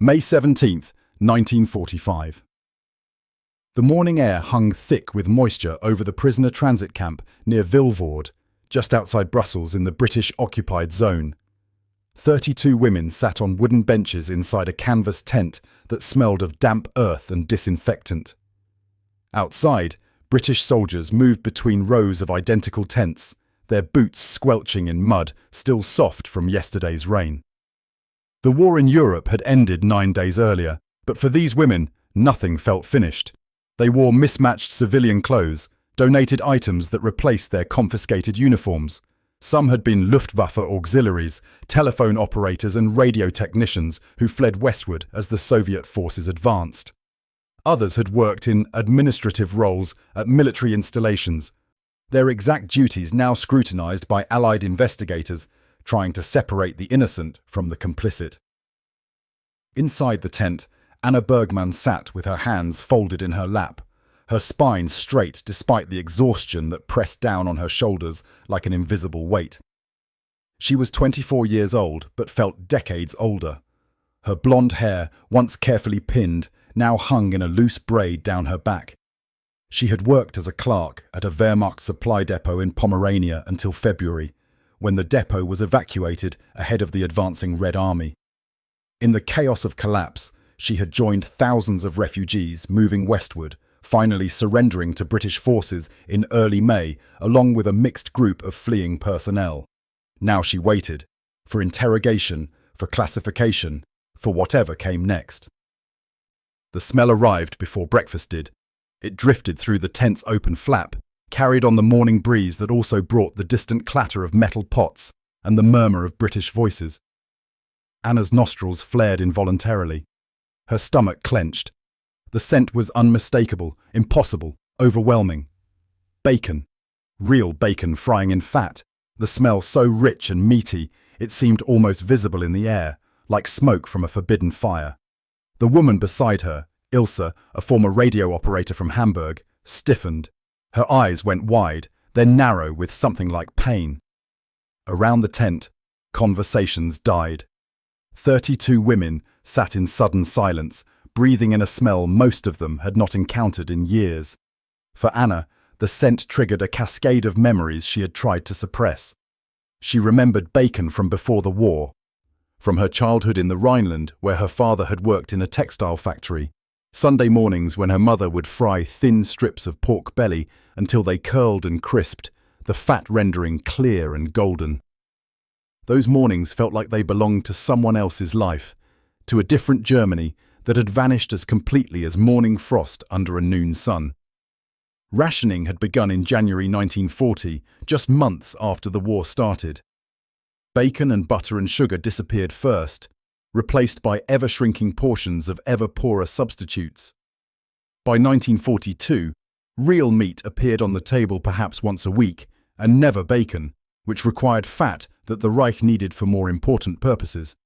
May 17th, 1945. The morning air hung thick with moisture over the prisoner transit camp near Vilvoorde, just outside Brussels in the British-occupied zone. 32 women sat on wooden benches inside a canvas tent that smelled of damp earth and disinfectant. Outside, British soldiers moved between rows of identical tents, their boots squelching in mud still soft from yesterday's rain. The war in Europe had ended 9 days earlier, but for these women, nothing felt finished. They wore mismatched civilian clothes, donated items that replaced their confiscated uniforms. Some had been Luftwaffe auxiliaries, telephone operators and radio technicians who fled westward as the Soviet forces advanced. Others had worked in administrative roles at military installations, their exact duties now scrutinized by Allied investigators, trying to separate the innocent from the complicit. Inside the tent, Anna Bergmann sat with her hands folded in her lap, her spine straight despite the exhaustion that pressed down on her shoulders like an invisible weight. She was 24 years old, but felt decades older. Her blonde hair, once carefully pinned, now hung in a loose braid down her back. She had worked as a clerk at a Wehrmacht supply depot in Pomerania until February, when the depot was evacuated ahead of the advancing Red Army. In the chaos of collapse, she had joined thousands of refugees moving westward, finally surrendering to British forces in early May, along with a mixed group of fleeing personnel. Now she waited, for interrogation, for classification, for whatever came next. The smell arrived before breakfast did. It drifted through the tent's open flap, carried on the morning breeze that also brought the distant clatter of metal pots and the murmur of British voices. Anna's nostrils flared involuntarily. Her stomach clenched. The scent was unmistakable, impossible, overwhelming. Bacon. Real bacon frying in fat. The smell so rich and meaty, it seemed almost visible in the air, like smoke from a forbidden fire. The woman beside her, Ilse, a former radio operator from Hamburg, stiffened. Her eyes went wide, then narrow with something like pain. Around the tent, conversations died. 32 women sat in sudden silence, breathing in a smell most of them had not encountered in years. For Anna, the scent triggered a cascade of memories she had tried to suppress. She remembered bacon from before the war, from her childhood in the Rhineland where her father had worked in a textile factory, Sunday mornings when her mother would fry thin strips of pork belly until they curled and crisped, the fat rendering clear and golden. Those mornings felt like they belonged to someone else's life, to a different Germany that had vanished as completely as morning frost under a noon sun. Rationing had begun in January 1940, just months after the war started. Bacon and butter and sugar disappeared first, replaced by ever-shrinking portions of ever-poorer substitutes. By 1942, real meat appeared on the table perhaps once a week, and never bacon, which required fat that the Reich needed for more important purposes.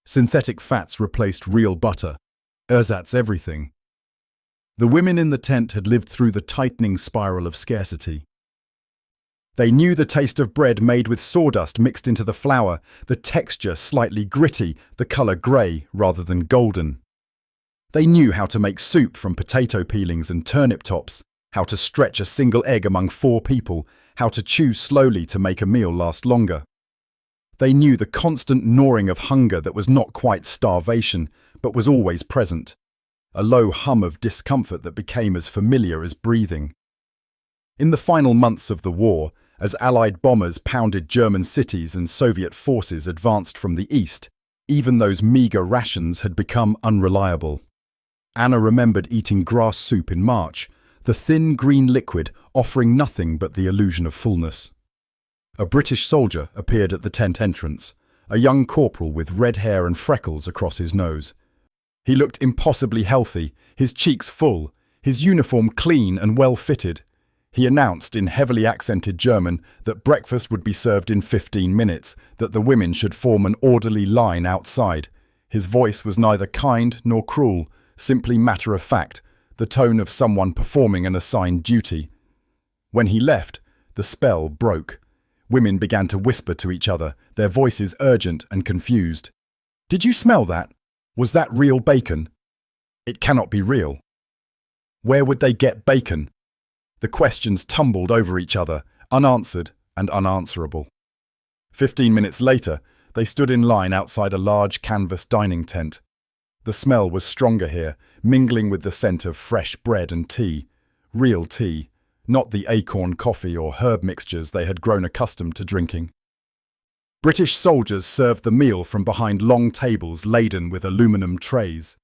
Synthetic fats replaced real butter, ersatz everything. The women in the tent had lived through the tightening spiral of scarcity. They knew the taste of bread made with sawdust mixed into the flour, the texture slightly gritty, the colour grey rather than golden. They knew how to make soup from potato peelings and turnip tops, how to stretch a single egg among 4 people, how to chew slowly to make a meal last longer. They knew the constant gnawing of hunger that was not quite starvation, but was always present, a low hum of discomfort that became as familiar as breathing. In the final months of the war, as Allied bombers pounded German cities and Soviet forces advanced from the east, even those meagre rations had become unreliable. Anna remembered eating grass soup in March, the thin green liquid offering nothing but the illusion of fullness. A British soldier appeared at the tent entrance, a young corporal with red hair and freckles across his nose. He looked impossibly healthy, his cheeks full, his uniform clean and well-fitted. He announced in heavily accented German that breakfast would be served in 15 minutes, that the women should form an orderly line outside. His voice was neither kind nor cruel, simply matter-of-fact, the tone of someone performing an assigned duty. When he left, the spell broke. Women began to whisper to each other, their voices urgent and confused. "Did you smell that?" Was that real bacon? It cannot be real. Where would they get bacon? The questions tumbled over each other, unanswered and unanswerable. 15 minutes later, they stood in line outside a large canvas dining tent. The smell was stronger here, mingling with the scent of fresh bread and tea. Real tea, not the acorn coffee or herb mixtures they had grown accustomed to drinking. British soldiers served the meal from behind long tables laden with aluminum trays.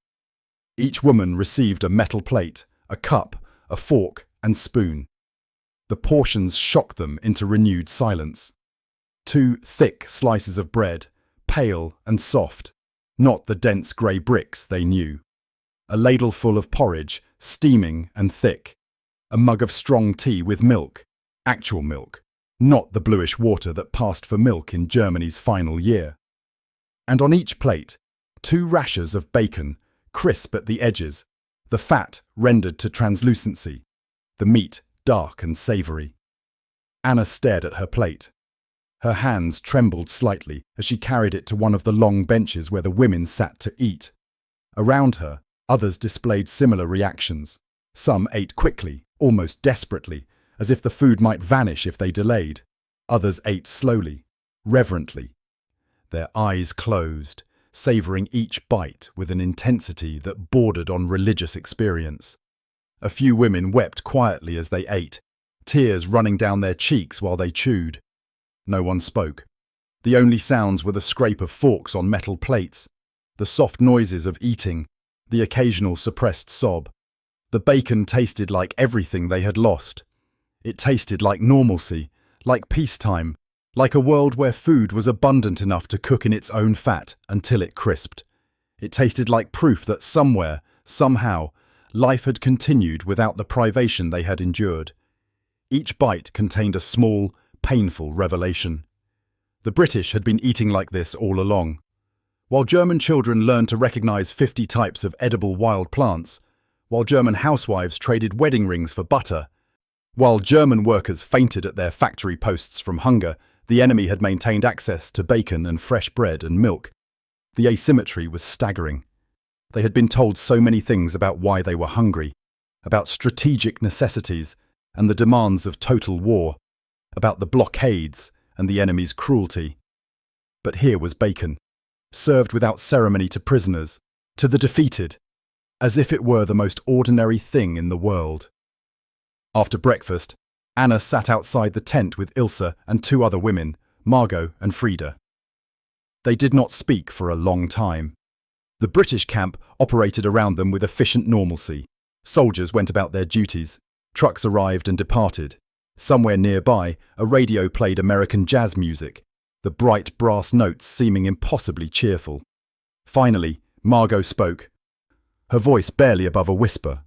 Each woman received a metal plate, a cup, a fork and spoon. The portions shocked them into renewed silence. 2 thick slices of bread, pale and soft, not the dense grey bricks they knew. A ladleful of porridge, steaming and thick. A mug of strong tea with milk, actual milk, not the bluish water that passed for milk in Germany's final year. And on each plate, 2 rashers of bacon, crisp at the edges, the fat rendered to translucency, the meat dark and savoury. Anna stared at her plate. Her hands trembled slightly as she carried it to one of the long benches where the women sat to eat. Around her, others displayed similar reactions. Some ate quickly, almost desperately, as if the food might vanish if they delayed. Others ate slowly, reverently. Their eyes closed, savouring each bite with an intensity that bordered on religious experience. A few women wept quietly as they ate, tears running down their cheeks while they chewed. No one spoke. The only sounds were the scrape of forks on metal plates, the soft noises of eating, the occasional suppressed sob. The bacon tasted like everything they had lost. It tasted like normalcy, like peacetime, like a world where food was abundant enough to cook in its own fat until it crisped. It tasted like proof that somewhere, somehow, life had continued without the privation they had endured. Each bite contained a small, painful revelation. The British had been eating like this all along. While German children learned to recognize 50 types of edible wild plants, while German housewives traded wedding rings for butter, while German workers fainted at their factory posts from hunger, the enemy had maintained access to bacon and fresh bread and milk. The asymmetry was staggering. They had been told so many things about why they were hungry, about strategic necessities and the demands of total war, about the blockades and the enemy's cruelty. But here was bacon, served without ceremony to prisoners, to the defeated, as if it were the most ordinary thing in the world. After breakfast, Anna sat outside the tent with Ilse and 2 other women, Margot and Frida. They did not speak for a long time. The British camp operated around them with efficient normalcy. Soldiers went about their duties. Trucks arrived and departed. Somewhere nearby, a radio played American jazz music, the bright brass notes seeming impossibly cheerful. Finally, Margot spoke, her voice barely above a whisper.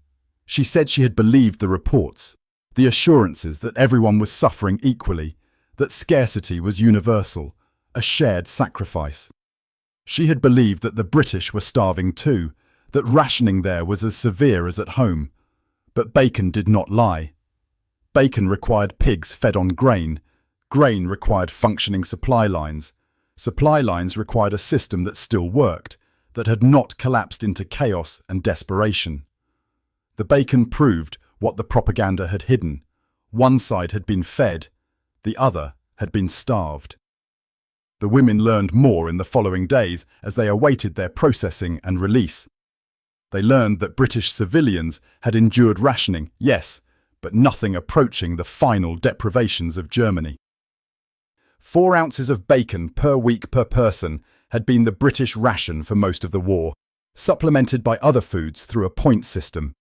She said she had believed the reports, the assurances that everyone was suffering equally, that scarcity was universal, a shared sacrifice. She had believed that the British were starving too, that rationing there was as severe as at home. But bacon did not lie. Bacon required pigs fed on grain. Grain required functioning supply lines. Supply lines required a system that still worked, that had not collapsed into chaos and desperation. The bacon proved what the propaganda had hidden. One side had been fed, the other had been starved. The women learned more in the following days as they awaited their processing and release. They learned that British civilians had endured rationing, yes, but nothing approaching the final deprivations of Germany. 4 ounces of bacon per week per person had been the British ration for most of the war, supplemented by other foods through a point system.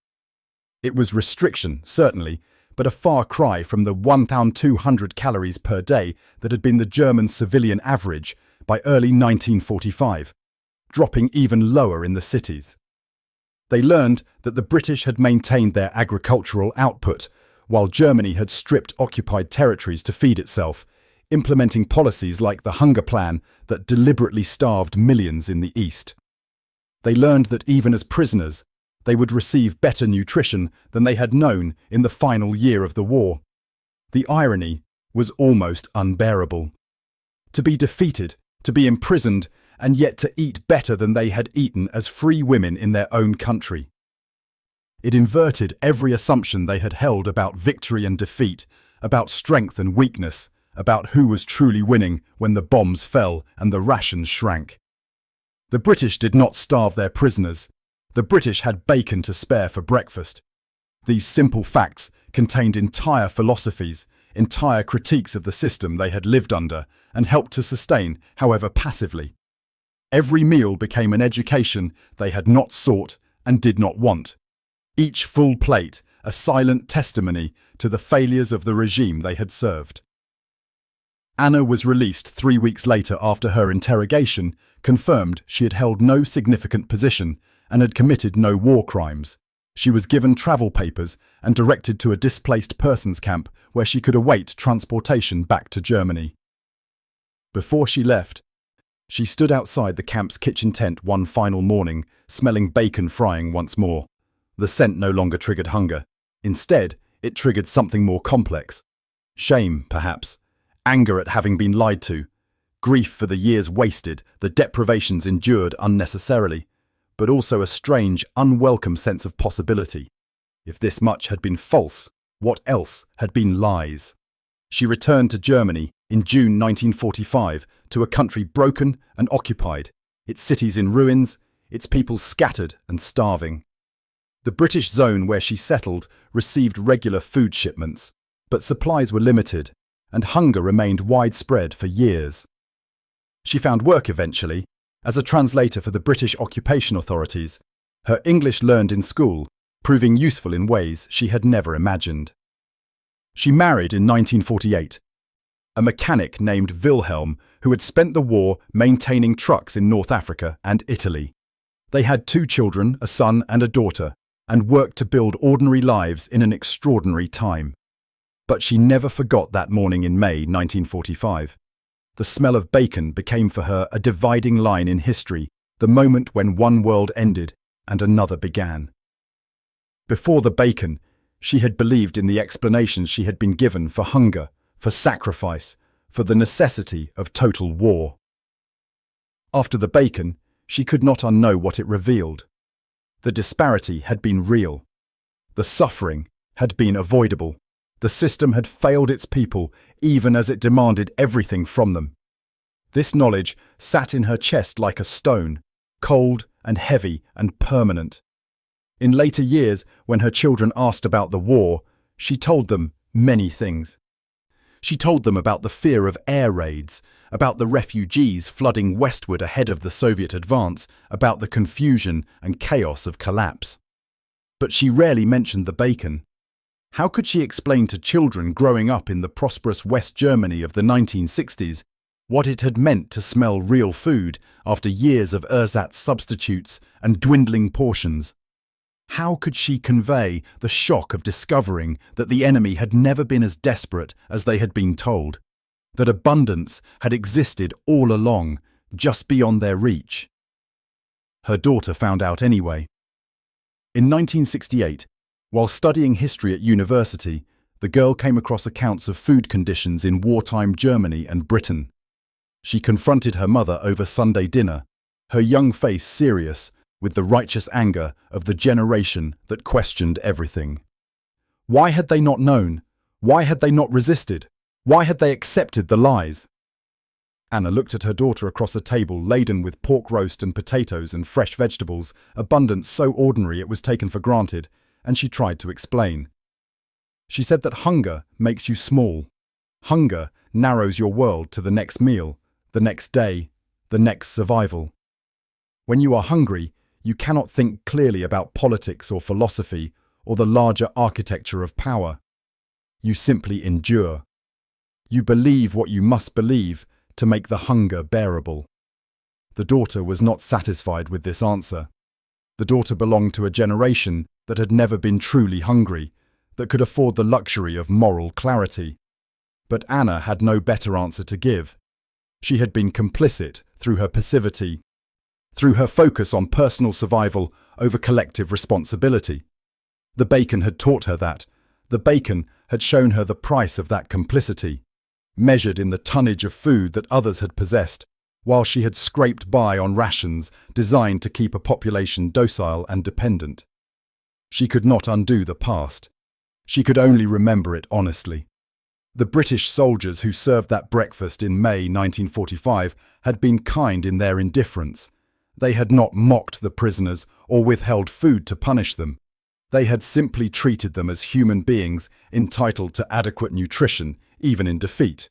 It was restriction, certainly, but a far cry from the 1,200 calories per day that had been the German civilian average by early 1945, dropping even lower in the cities. They learned that the British had maintained their agricultural output, while Germany had stripped occupied territories to feed itself, implementing policies like the hunger plan that deliberately starved millions in the East. They learned that even as prisoners, they would receive better nutrition than they had known in the final year of the war. The irony was almost unbearable. To be defeated, to be imprisoned, and yet to eat better than they had eaten as free women in their own country. It inverted every assumption they had held about victory and defeat, about strength and weakness, about who was truly winning when the bombs fell and the rations shrank. The British did not starve their prisoners. The British had bacon to spare for breakfast. These simple facts contained entire philosophies, entire critiques of the system they had lived under and helped to sustain, however passively. Every meal became an education they had not sought and did not want. Each full plate a silent testimony to the failures of the regime they had served. Anna was released 3 weeks later after her interrogation confirmed she had held no significant position and had committed no war crimes. She was given travel papers and directed to a displaced persons camp where she could await transportation back to Germany. Before she left, she stood outside the camp's kitchen tent one final morning, smelling bacon frying once more. The scent no longer triggered hunger. Instead, it triggered something more complex. Shame, perhaps. Anger at having been lied to. Grief for the years wasted, the deprivations endured unnecessarily. But also a strange, unwelcome sense of possibility. If this much had been false, what else had been lies? She returned to Germany in June 1945 to a country broken and occupied, its cities in ruins, its people scattered and starving. The British zone where she settled received regular food shipments, but supplies were limited, and hunger remained widespread for years. She found work eventually, as a translator for the British occupation authorities, her English learned in school, proving useful in ways she had never imagined. She married in 1948, a mechanic named Wilhelm who had spent the war maintaining trucks in North Africa and Italy. They had 2 children, a son and a daughter, and worked to build ordinary lives in an extraordinary time. But she never forgot that morning in May 1945. The smell of bacon became for her a dividing line in history, the moment when one world ended and another began. Before the bacon, she had believed in the explanations she had been given for hunger, for sacrifice, for the necessity of total war. After the bacon, she could not unknow what it revealed. The disparity had been real. The suffering had been avoidable. The system had failed its people even as it demanded everything from them. This knowledge sat in her chest like a stone, cold and heavy and permanent. In later years, when her children asked about the war, she told them many things. She told them about the fear of air raids, about the refugees flooding westward ahead of the Soviet advance, about the confusion and chaos of collapse. But she rarely mentioned the bacon. How could she explain to children growing up in the prosperous West Germany of the 1960s what it had meant to smell real food after years of ersatz substitutes and dwindling portions? How could she convey the shock of discovering that the enemy had never been as desperate as they had been told, that abundance had existed all along, just beyond their reach? Her daughter found out anyway. In 1968, while studying history at university, the girl came across accounts of food conditions in wartime Germany and Britain. She confronted her mother over Sunday dinner, her young face serious with the righteous anger of the generation that questioned everything. Why had they not known? Why had they not resisted? Why had they accepted the lies? Anna looked at her daughter across a table laden with pork roast and potatoes and fresh vegetables, abundance so ordinary it was taken for granted, and she tried to explain. She said that hunger makes you small. Hunger narrows your world to the next meal, the next day, the next survival. When you are hungry, you cannot think clearly about politics or philosophy or the larger architecture of power. You simply endure. You believe what you must believe to make the hunger bearable. The daughter was not satisfied with this answer. The daughter belonged to a generation that had never been truly hungry, that could afford the luxury of moral clarity. But Anna had no better answer to give. She had been complicit through her passivity, through her focus on personal survival over collective responsibility. The bacon had taught her that. The bacon had shown her the price of that complicity, measured in the tonnage of food that others had possessed, while she had scraped by on rations designed to keep a population docile and dependent. She could not undo the past. She could only remember it honestly. The British soldiers who served that breakfast in May 1945 had been kind in their indifference. They had not mocked the prisoners or withheld food to punish them. They had simply treated them as human beings entitled to adequate nutrition, even in defeat.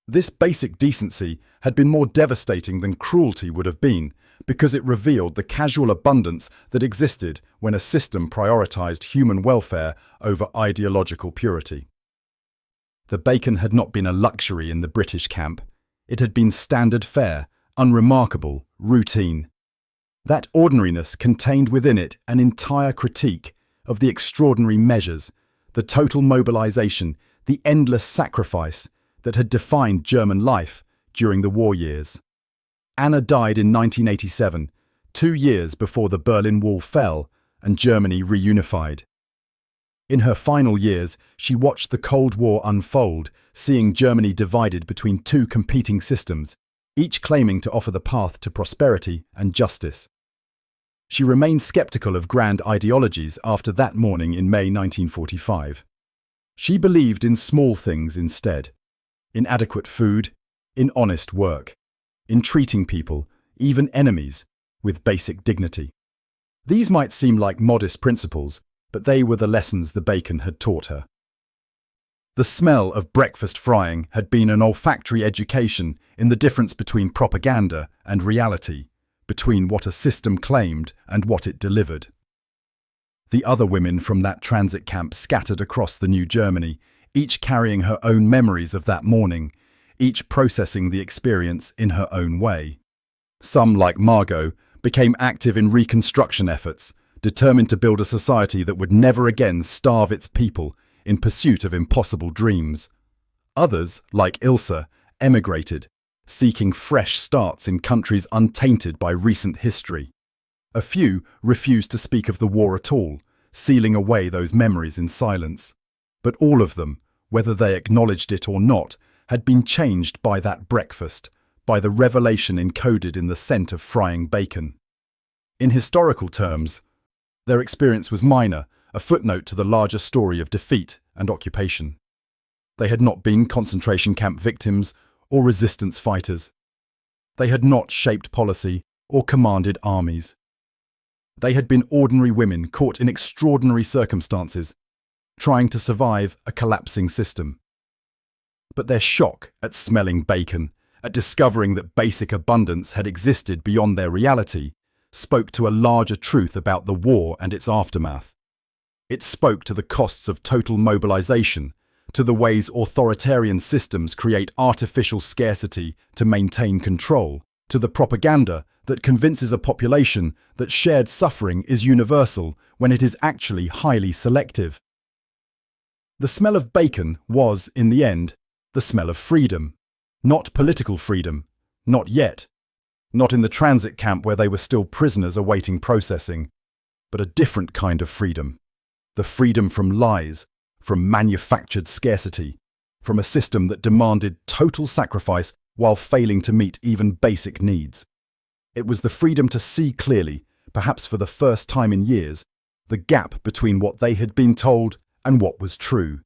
This basic decency had been more devastating than cruelty would have been, because it revealed the casual abundance that existed when a system prioritized human welfare over ideological purity. The bacon had not been a luxury in the British camp. It had been standard fare, unremarkable, routine. That ordinariness contained within it an entire critique of the extraordinary measures, the total mobilization, the endless sacrifice that had defined German life during the war years. Anna died in 1987, 2 years before the Berlin Wall fell and Germany reunified. In her final years, she watched the Cold War unfold, seeing Germany divided between two competing systems, each claiming to offer the path to prosperity and justice. She remained skeptical of grand ideologies after that morning in May 1945. She believed in small things instead, in adequate food, in honest work, in treating people, even enemies, with basic dignity. These might seem like modest principles, but they were the lessons the bacon had taught her. The smell of breakfast frying had been an olfactory education in the difference between propaganda and reality, between what a system claimed and what it delivered. The other women from that transit camp scattered across the new Germany, each carrying her own memories of that morning, each processing the experience in her own way. Some, like Margot, became active in reconstruction efforts, determined to build a society that would never again starve its people in pursuit of impossible dreams. Others, like Ilse, emigrated, seeking fresh starts in countries untainted by recent history. A few refused to speak of the war at all, sealing away those memories in silence. But all of them, whether they acknowledged it or not, had been changed by that breakfast, by the revelation encoded in the scent of frying bacon. In historical terms, their experience was minor, a footnote to the larger story of defeat and occupation. They had not been concentration camp victims or resistance fighters. They had not shaped policy or commanded armies. They had been ordinary women caught in extraordinary circumstances, trying to survive a collapsing system. But their shock at smelling bacon, at discovering that basic abundance had existed beyond their reality, spoke to a larger truth about the war and its aftermath. It spoke to the costs of total mobilization, to the ways authoritarian systems create artificial scarcity to maintain control, to the propaganda that convinces a population that shared suffering is universal when it is actually highly selective. The smell of bacon was, in the end, the smell of freedom. Not political freedom, not yet. Not in the transit camp where they were still prisoners awaiting processing, but a different kind of freedom. The freedom from lies, from manufactured scarcity, from a system that demanded total sacrifice while failing to meet even basic needs. It was the freedom to see clearly, perhaps for the first time in years, the gap between what they had been told and what was true.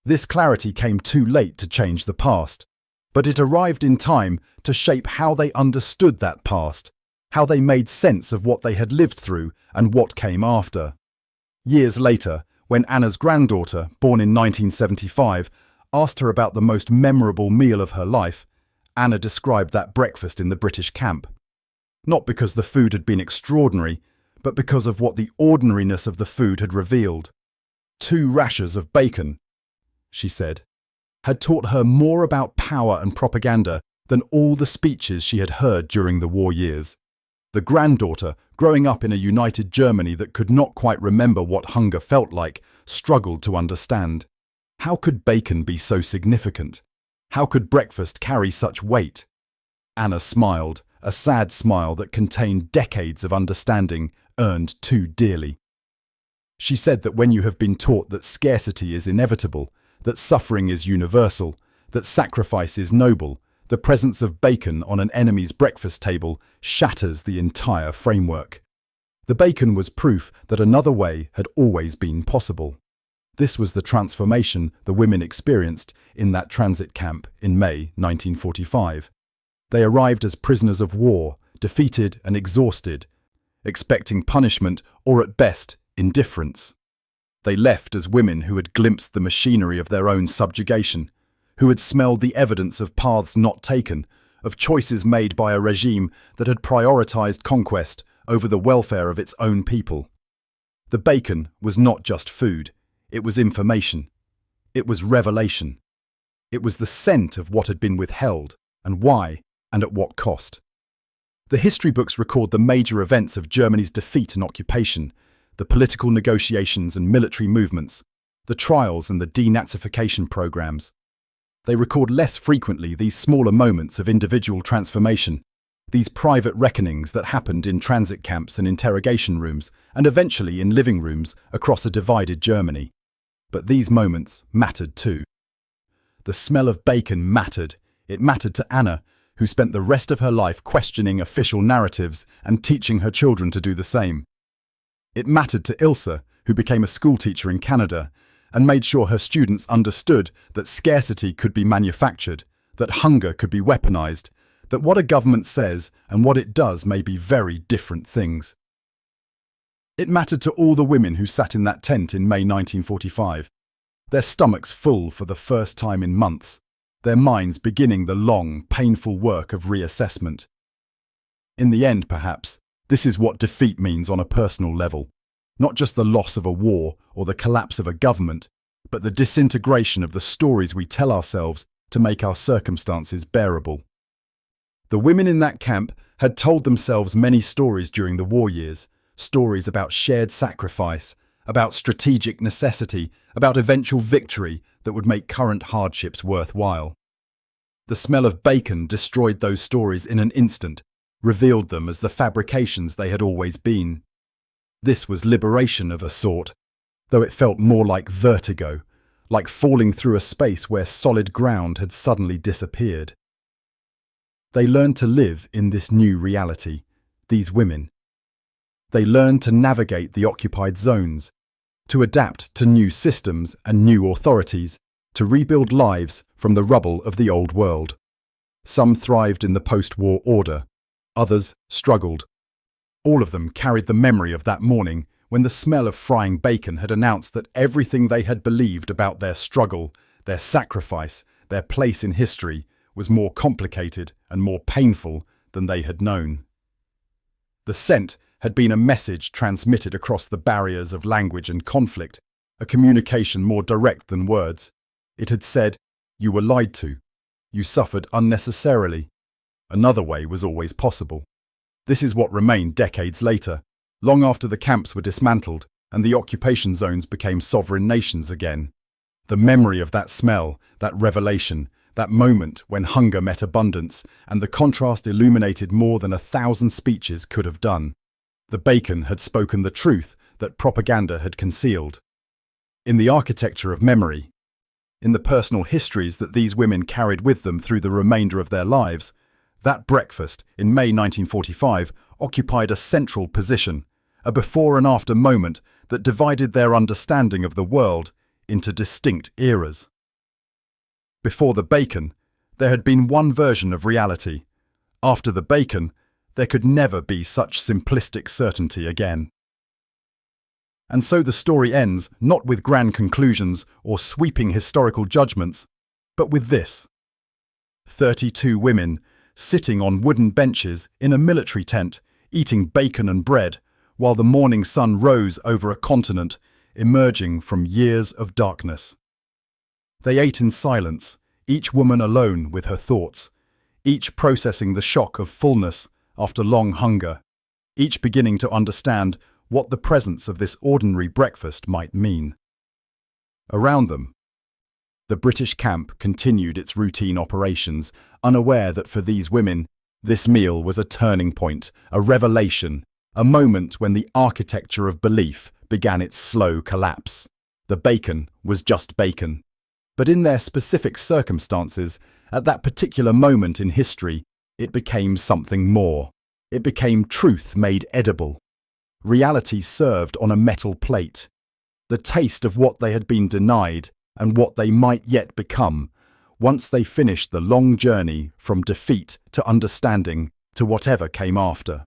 This clarity came too late to change the past, but it arrived in time to shape how they understood that past, how they made sense of what they had lived through and what came after. Years later, when Anna's granddaughter, born in 1975, asked her about the most memorable meal of her life, Anna described that breakfast in the British camp. Not because the food had been extraordinary, but because of what the ordinariness of the food had revealed. 2 rashers of bacon, she said, had taught her more about power and propaganda than all the speeches she had heard during the war years. The granddaughter, growing up in a united Germany that could not quite remember what hunger felt like, struggled to understand. How could bacon be so significant? How could breakfast carry such weight? Anna smiled, a sad smile that contained decades of understanding earned too dearly. She said that when you have been taught that scarcity is inevitable, that suffering is universal, that sacrifice is noble, The presence of bacon on an enemy's breakfast table shatters the entire framework. The bacon was proof that another way had always been possible. This was the transformation the women experienced in that transit camp in May 1945. They arrived as prisoners of war, defeated and exhausted, expecting punishment or at best indifference. They left as women who had glimpsed the machinery of their own subjugation, who had smelled the evidence of paths not taken, of choices made by a regime that had prioritized conquest over the welfare of its own people. The bacon was not just food, it was information. It was revelation. It was the scent of what had been withheld, and why, and at what cost. The history books record the major events of Germany's defeat and occupation, the political negotiations and military movements, the trials and the denazification programs. They record less frequently these smaller moments of individual transformation, these private reckonings that happened in transit camps and interrogation rooms, and eventually in living rooms across a divided Germany. But these moments mattered too. The smell of bacon mattered. It mattered to Anna, who spent the rest of her life questioning official narratives and teaching her children to do the same. It mattered to Ilse, who became a schoolteacher in Canada and made sure her students understood that scarcity could be manufactured, that hunger could be weaponized, that what a government says and what it does may be very different things. It mattered to all the women who sat in that tent in May 1945, their stomachs full for the first time in months, their minds beginning the long, painful work of reassessment. In the end, perhaps, this is what defeat means on a personal level. Not just the loss of a war or the collapse of a government, but the disintegration of the stories we tell ourselves to make our circumstances bearable. The women in that camp had told themselves many stories during the war years, stories about shared sacrifice, about strategic necessity, about eventual victory that would make current hardships worthwhile. The smell of bacon destroyed those stories in an instant, revealed them as the fabrications they had always been. This was liberation of a sort, though it felt more like vertigo, like falling through a space where solid ground had suddenly disappeared. They learned to live in this new reality, these women. They learned to navigate the occupied zones, to adapt to new systems and new authorities, to rebuild lives from the rubble of the old world. Some thrived in the post-war order, others struggled. All of them carried the memory of that morning when the smell of frying bacon had announced that everything they had believed about their struggle, their sacrifice, their place in history was more complicated and more painful than they had known. The scent had been a message transmitted across the barriers of language and conflict, a communication more direct than words. It had said, "You were lied to. You suffered unnecessarily. Another way was always possible." This is what remained decades later, long after the camps were dismantled and the occupation zones became sovereign nations again. The memory of that smell, that revelation, that moment when hunger met abundance, and the contrast illuminated more than 1,000 speeches could have done. The bacon had spoken the truth that propaganda had concealed. In the architecture of memory, in the personal histories that these women carried with them through the remainder of their lives, that breakfast in May 1945 occupied a central position, a before and after moment that divided their understanding of the world into distinct eras. Before the bacon, there had been one version of reality. After the bacon, there could never be such simplistic certainty again. And so the story ends not with grand conclusions or sweeping historical judgments, but with this. 32 women sitting on wooden benches in a military tent, eating bacon and bread, while the morning sun rose over a continent emerging from years of darkness. They ate in silence, each woman alone with her thoughts, each processing the shock of fullness after long hunger, each beginning to understand what the presence of this ordinary breakfast might mean. Around them, the British camp continued its routine operations, unaware that for these women, this meal was a turning point, a revelation, a moment when the architecture of belief began its slow collapse. The bacon was just bacon. But in their specific circumstances, at that particular moment in history, it became something more. It became truth made edible. Reality served on a metal plate. The taste of what they had been denied and what they might yet become, once they finished the long journey from defeat to understanding to whatever came after.